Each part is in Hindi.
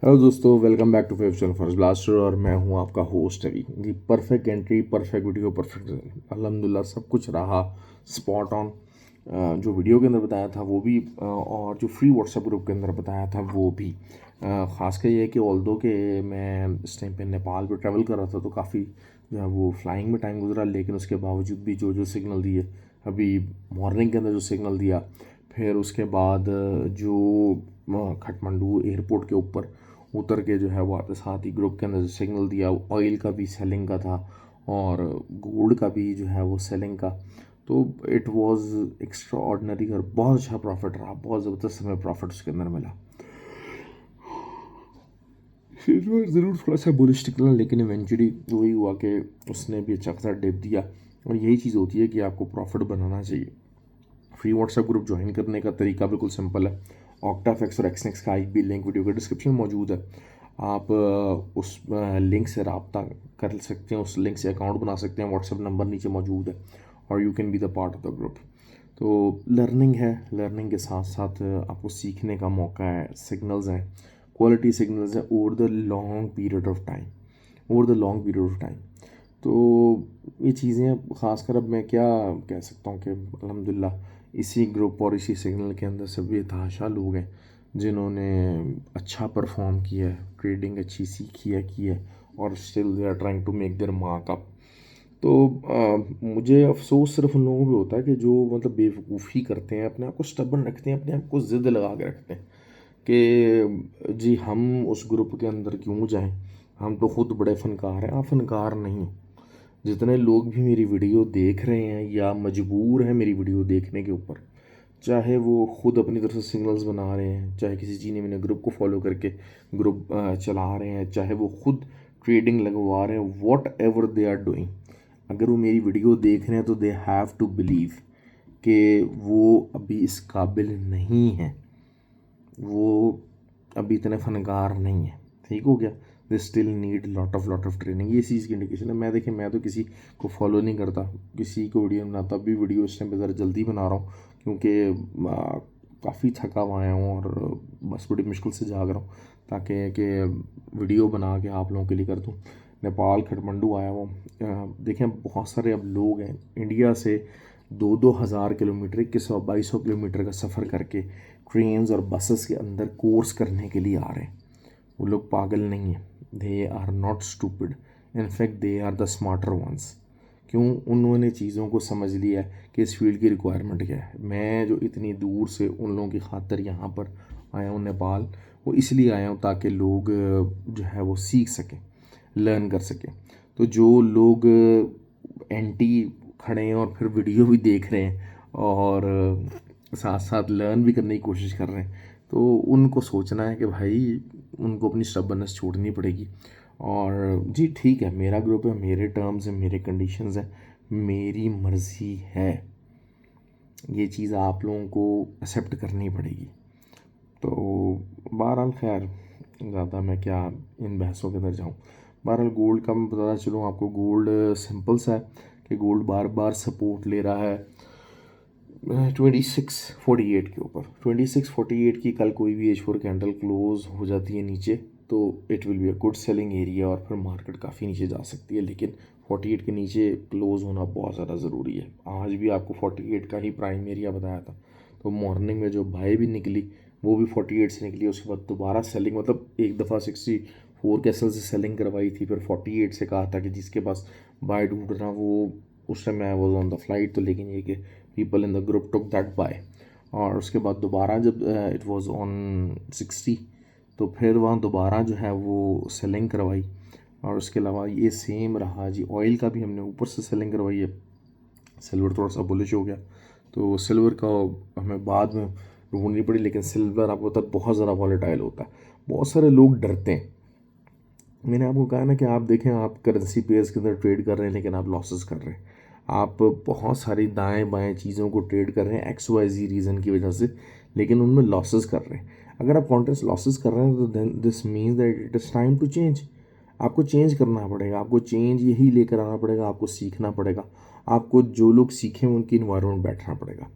हेलो दोस्तों, welcome back to fave channel first blaster और मैं हूं आपका होस्ट अभी। जी, perfect entry, perfect video, perfect result, अल्हम्दुलिल्लाह सब कुछ रहा स्पॉट ऑन। जो वीडियो के अंदर बताया था वो भी, और जो फ्री व्हाट्सएप ग्रुप के अंदर बताया था वो भी। ख़ासकर ये है कि ऑल्दो के मैं इस टाइम पे नेपाल पे ट्रैवल कर रहा था तो काफ़ी जो है वो फ्लाइंग में टाइम गुजरा, लेकिन उसके बावजूद भी जो जो सिग्नल दिए अभी मॉर्निंग के अंदर जो सिग्नल दिया, फिर उसके बाद जो खटमंडू एयरपोर्ट के ऊपर उतर के जो है वो आते साथ ही ग्रुप के अंदर सिग्नल दिया, ऑयल का भी सेलिंग का था और गोल्ड का भी जो है वो सेलिंग का। तो इट वाज एक्स्ट्रा ऑर्डिनरी और बहुत अच्छा प्रॉफिट रहा, बहुत ज़बरदस्त हमें प्रॉफिट उसके अंदर मिला। सिल्वर ज़रूर थोड़ा सा बुलिश निकला, लेकिन इवेंचुअली वही हुआ कि उसने भी अच्छा खासा डिप दिया। और यही चीज़ होती है कि आपको प्रॉफिट बनाना चाहिए। फ्री व्हाट्सएप ग्रुप ज्वाइन करने का तरीका बिल्कुल सिंपल है। ऑक्टाफेक्स और एक्सनेक्स का एक भी लिंक वीडियो के डिस्क्रिप्शन में मौजूद है। आप उस लिंक से रब्ता कर सकते हैं, उस लिंक से अकाउंट बना सकते हैं, व्हाट्सएप नंबर नीचे मौजूद है और you can be the part of the group. तो लर्निंग है, लर्निंग के साथ साथ आपको सीखने का मौका है, सिग्नल्स हैं, क्वालिटी सिग्नल्स हैं over the long period of time, over the long period of time. तो ये चीज़ें ख़ासकर अब मैं क्या कह सकता हूँ कि अल्हम्दुलिल्लाह इसी ग्रुप और इसी सिग्नल के अंदर सब बेतहाशा लोग हैं जिन्होंने अच्छा परफॉर्म किया है, ट्रेडिंग अच्छी सीखी है की है, और still they are trying to make their mark up. तो मुझे अफसोस सिर्फ उन लोगों पे होता है कि जो मतलब बेवकूफ़ी करते हैं, अपने आप को स्टबर्न रखते हैं, अपने आप को ज़िद लगा के रखते हैं कि जी हम उस ग्रुप के अंदर क्यों जाएं, हम तो खुद बड़े फ़नकार हैं। आप फ़नकार नहीं हो। जितने लोग भी मेरी वीडियो देख रहे हैं या मजबूर हैं मेरी वीडियो देखने के ऊपर, चाहे वो खुद अपनी तरफ से सिग्नल्स बना रहे हैं, चाहे किसी चीज़ ने मैंने ग्रुप को फॉलो करके ग्रुप चला रहे हैं, चाहे वो खुद ट्रेडिंग लगवा रहे हैं, whatever they are doing, अगर वो मेरी वीडियो देख रहे हैं तो दे हैव टू बिलीव कि वो अभी इस काबिल नहीं है, वो अभी इतने फनकार नहीं है। ठीक हो गया। They still need lot of training. ये चीज़ की इंडिकेशन है। मैं देखिए, मैं तो किसी को फॉलो नहीं करता, किसी को वीडियो बनाता भी, वीडियो इस टाइम पे ज़रा जल्दी बना रहा हूँ क्योंकि काफ़ी थका हुआ आया हूँ और बस बड़ी मुश्किल से जाग रहा हूँ ताकि वीडियो बना के आप लोगों के लिए कर दूँ। नेपाल खटमंडू आया हूँ। देखें, बहुत सारे अब लोग हैं इंडिया से 2-2 हज़ार किलोमीटर, 2100-2200 किलोमीटर का सफ़र करके ट्रेन्स और बसेस के अंदर कोर्स करने के लिए आ रहे हैं। वो लोग पागल नहीं हैं, they are not stupid, in fact they are the smarter ones. क्यों? उन्होंने चीज़ों को समझ लिया है कि इस फील्ड की रिक्वायरमेंट क्या है। मैं जो इतनी दूर से उन लोगों की खातिर यहाँ पर आया हूँ नेपाल, वो इसलिए आया हूँ ताकि लोग जो है वो सीख सकें, लर्न कर सकें। तो जो लोग एंटी खड़े हैं और फिर वीडियो भी देख रहे हैं और साथ साथ लर्न भी करने की कोशिश कर रहे हैं, तो उनको सोचना है कि भाई उनको अपनी स्टबर्ननेस छोड़नी पड़ेगी। और जी ठीक है, मेरा ग्रुप है, मेरे टर्म्स हैं, मेरे कंडीशंस हैं, मेरी मर्ज़ी है, ये चीज़ आप लोगों को एक्सेप्ट करनी पड़ेगी। तो बहरहाल खैर, ज़्यादा मैं क्या इन बहसों के अंदर जाऊँ। बहरहाल गोल्ड का मैं बताता चलूँ आपको। गोल्ड सिंपल सा है कि गोल्ड बार बार सपोर्ट ले रहा है 2648 के ऊपर। 2648 की कल कोई भी H4 कैंडल क्लोज हो जाती है नीचे तो it will be a good selling area और फिर मार्केट काफ़ी नीचे जा सकती है, लेकिन 48 के नीचे क्लोज होना बहुत ज़्यादा ज़रूरी है। आज भी आपको 48 का ही प्राइम एरिया बताया था। तो मॉर्निंग में जो बाय भी निकली वो भी 48 से निकली, उसके बाद दोबारा सेलिंग, मतलब एक दफ़ा 64 कैसल से सेलिंग करवाई थी, फिर 48 से कहा था कि जिसके पास बाय ढूंढना वो, उस टाइम मैं वॉज ऑन द फ्लाइट, तो लेकिन ये कि people in the group took that bye. और उसके बाद दोबारा जब इट वाज ऑन 60, तो फिर वहाँ दोबारा जो है वो सेलिंग करवाई। और उसके अलावा ये सेम रहा जी, ऑयल का भी हमने ऊपर से सेलिंग करवाई है। सिल्वर थोड़ा सा बुलिश हो गया, तो सिल्वर का हमें बाद में ढूंढनी पड़ी, लेकिन सिल्वर आपको पता है बहुत ज़्यादा वॉलेटाइल होता है। बहुत सारे लोग डरते हैं। मैंने आपको कहा ना कि आप देखें, आप करेंसी पेयर्स के अंदर ट्रेड कर रहे हैं लेकिन आप लॉसेस कर रहे हैं। आप बहुत सारी दाएं बाएं चीज़ों को ट्रेड कर रहे हैं XYZ रीज़न की वजह से, लेकिन उनमें लॉसेस कर रहे हैं। अगर आप कॉन्टेंट्स लॉसेस कर रहे हैं तो then this means that it is time to change. आपको चेंज करना पड़ेगा, आपको चेंज यही लेकर आना पड़ेगा, आपको सीखना पड़ेगा, आपको जो लोग सीखें उनकी इन्वायरमेंट बैठना पड़ेगा।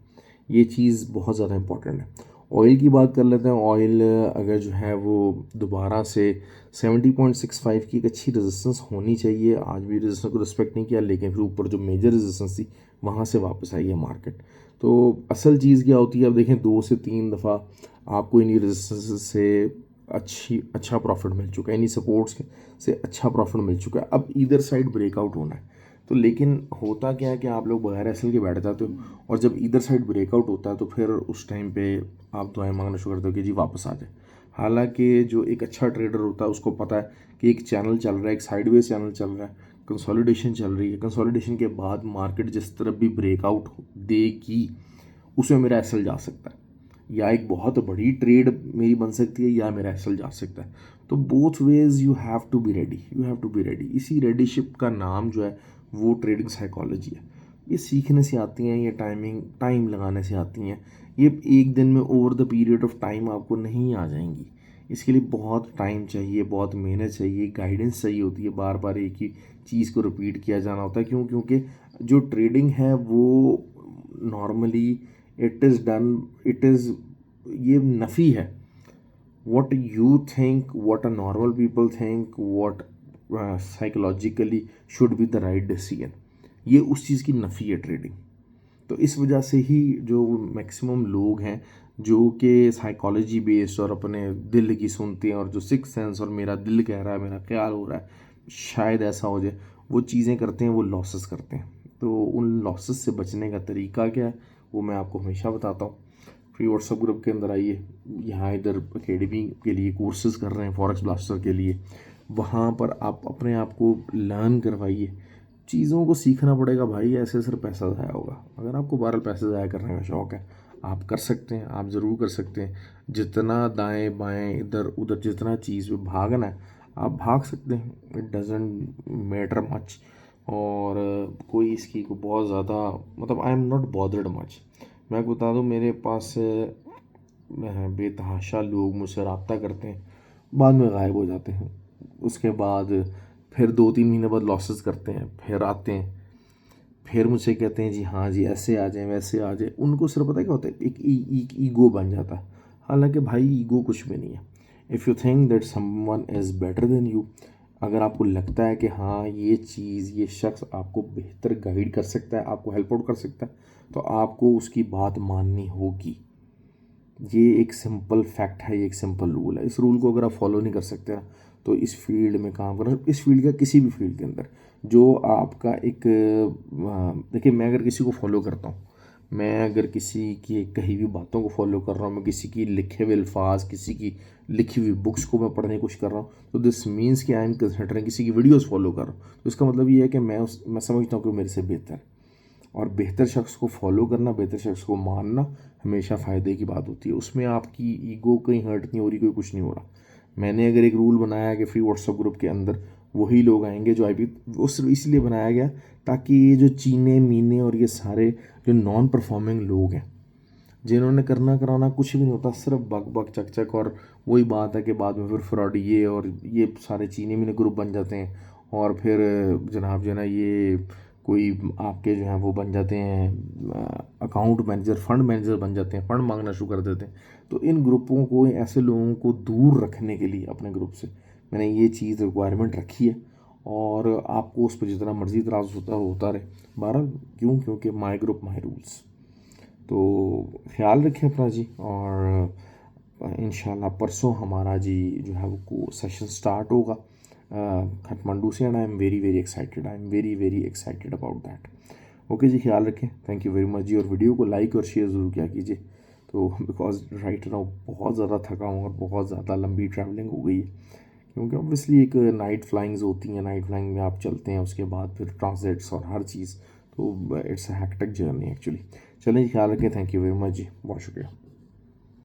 ये चीज़ बहुत ज़्यादा इंपॉर्टेंट है। ऑयल की बात कर लेते हैं। ऑयल अगर जो है वो दोबारा से 70.65 की एक अच्छी रेजिस्टेंस होनी चाहिए। आज भी रेजिस्टेंस को रिस्पेक्ट नहीं किया, लेकिन फिर ऊपर जो मेजर रेजिस्टेंस थी वहाँ से वापस आई है मार्केट। तो असल चीज़ क्या होती है, अब देखें 2 से 3 दफ़ा आपको इन्हीं रेजिस्टेंस से अच्छा प्रॉफिट मिल चुका है, इन्हीं सपोर्ट्स से अच्छा प्रॉफिट मिल चुका है। अब इधर साइड ब्रेकआउट होना है। तो लेकिन होता क्या है कि आप लोग बगैर एसल के बैठ जाते हो, और जब इधर साइड ब्रेकआउट होता है तो फिर उस टाइम पे आप दुआएं मांगना शुरू करते हो कि जी वापस आ जाए। हालांकि जो एक अच्छा ट्रेडर होता है उसको पता है कि एक चैनल चल रहा है, एक साइडवेज चैनल चल रहा है, कंसोलिडेशन चल रही है, कंसोलिडेशन के बाद मार्केट जिस तरफ भी ब्रेकआउट देगी उसमें मेरा एसल जा सकता है, या एक बहुत बड़ी ट्रेड मेरी बन सकती है, या मेरा एसल जा सकता है। तो both ways you have to be ready, you have to be ready. इसी रेडीशिप का नाम जो है वो ट्रेडिंग साइकोलॉजी है। ये सीखने से आती हैं, ये टाइम लगाने से आती हैं। ये एक दिन में over the period of time आपको नहीं आ जाएंगी। इसके लिए बहुत टाइम चाहिए, बहुत मेहनत चाहिए, गाइडेंस चाहिए होती है। बार बार एक ही चीज़ को रिपीट किया जाना होता है। क्यों? क्योंकि जो ट्रेडिंग है वो normally it is done, it is, ये नफ़ी है। what you think, what a normal people think, what psychologically should be the right decision, ये उस चीज़ की नफ़ी है ट्रेडिंग। तो इस वजह से ही जो मैक्सिमम लोग हैं जो कि साइकोलॉजी बेस्ड और अपने दिल की सुनते हैं, और जो सिक्स सेंस और मेरा दिल कह रहा है, मेरा ख्याल हो रहा है शायद ऐसा हो जाए, वो चीज़ें करते हैं, वो लॉसेस करते हैं। तो उन लॉसेस से बचने का तरीका क्या है वो मैं आपको हमेशा बताता हूँ। फ्री व्हाट्सएप ग्रुप के अंदर आइए, यहाँ इधर एकेडमी के लिए कोर्सेज कर रहे हैं फॉरेक्स ब्लास्टर के लिए, वहाँ पर आप अपने आप को लर्न करवाइए। चीज़ों को सीखना पड़ेगा भाई, ऐसे सिर्फ पैसा ज़ाया होगा। अगर आपको बहरहाल पैसे ज़ाया करने का शौक़ है, आप कर सकते हैं, आप ज़रूर कर सकते हैं। जितना दाएं बाएं इधर उधर जितना चीज़ में भागना है आप भाग सकते हैं, इट डजेंट मैटर मच। और कोई इसकी को बहुत ज़्यादा, मतलब I am not bothered much. मैं आपको बता दूं, मेरे पास बेतहाशा लोग मुझसे रब्ता करते हैं, बाद में गायब हो जाते हैं। उसके बाद फिर 2-3 महीने बाद लॉसेस करते हैं, फिर आते हैं, फिर मुझसे कहते हैं जी हाँ जी ऐसे आ जाए वैसे आ जाए। उनको सिर्फ पता है क्या होता है, एक ईगो बन जाता है। हालांकि भाई ईगो कुछ भी नहीं है। If you think that someone is better than you, अगर आपको लगता है कि हाँ ये चीज़, ये शख्स आपको बेहतर गाइड कर सकता है, आपको हेल्प आउट कर सकता है, तो आपको उसकी बात माननी होगी। ये एक सिंपल फैक्ट है, ये एक सिंपल रूल है। इस रूल को अगर आप फॉलो नहीं कर सकते ना, तो इस फील्ड में काम करना, इस फील्ड का किसी भी फील्ड के अंदर जो आपका एक देखिए, मैं अगर किसी को फॉलो करता हूँ, मैं अगर किसी की कही हुई बातों को फॉलो कर रहा हूँ, मैं किसी की लिखे हुए अल्फाज, किसी की लिखी हुई बुक्स को मैं पढ़ने की कोशिश कर रहा हूँ, तो दिस मीन्स कि आई एम कंसिडरिंग किसी की वीडियोस फॉलो कर रहा हूँ। तो इसका मतलब ये है कि मैं समझता हूँ कि वो मेरे से बेहतर है। और बेहतर शख्स को फॉलो करना, बेहतर शख्स को मानना हमेशा फ़ायदे की बात होती है। उसमें आपकी ईगो कहीं हर्ट नहीं हो रही, कोई कुछ नहीं हो रहा। मैंने अगर एक रूल बनाया कि फ्री व्हाट्सएप ग्रुप के अंदर वही लोग आएंगे जो आई, वो सिर्फ इसलिए बनाया गया ताकि ये जो चीने मीने और ये सारे जो नॉन परफॉर्मिंग लोग हैं, जिन्होंने करना कराना कुछ भी नहीं होता, सिर्फ बक बक चक चक, और वही बात है कि बाद में फिर फ्रॉड ये और ये सारे चीनी मीने ग्रुप बन जाते हैं, और फिर जनाब जो है ना ये कोई आपके जो हैं वो बन जाते हैं अकाउंट मैनेजर, फंड मैनेजर बन जाते हैं, फंड मांगना शुरू कर देते हैं। तो इन ग्रुपों को, ऐसे लोगों को दूर रखने के लिए अपने ग्रुप से मैंने ये चीज़ रिक्वायरमेंट रखी है। और आपको उस पर जितना मर्जी इतराज़ होता रहे, बहरहाल क्यों, क्योंकि माई ग्रुप माई रूल्स। तो ख्याल रखें अपना जी। और इंशाल्लाह परसों हमारा जी जो है वो सेशन स्टार्ट होगा काठमांडू से, and I am very very excited, I am very very excited about that. Okay जी, ख्याल रखें, थैंक यू वेरी मच जी। और वीडियो को लाइक और शेयर ज़रूर किया कीजिए। तो बिकॉज राइट नाउ बहुत ज़्यादा थका हूँ और बहुत ज़्यादा लंबी ट्रैवलिंग हो गई है, क्योंकि ऑब्वियसली एक नाइट फ्लाइंग्स होती हैं, नाइट फ्लाइंग में आप चलते हैं, उसके बाद फिर ट्रांसलेट्स और हर चीज़, तो it's a hectic journey actually. चलें जी, ख्याल रखें, थैंक यू वेरी मच जी, बहुत शुक्रिया।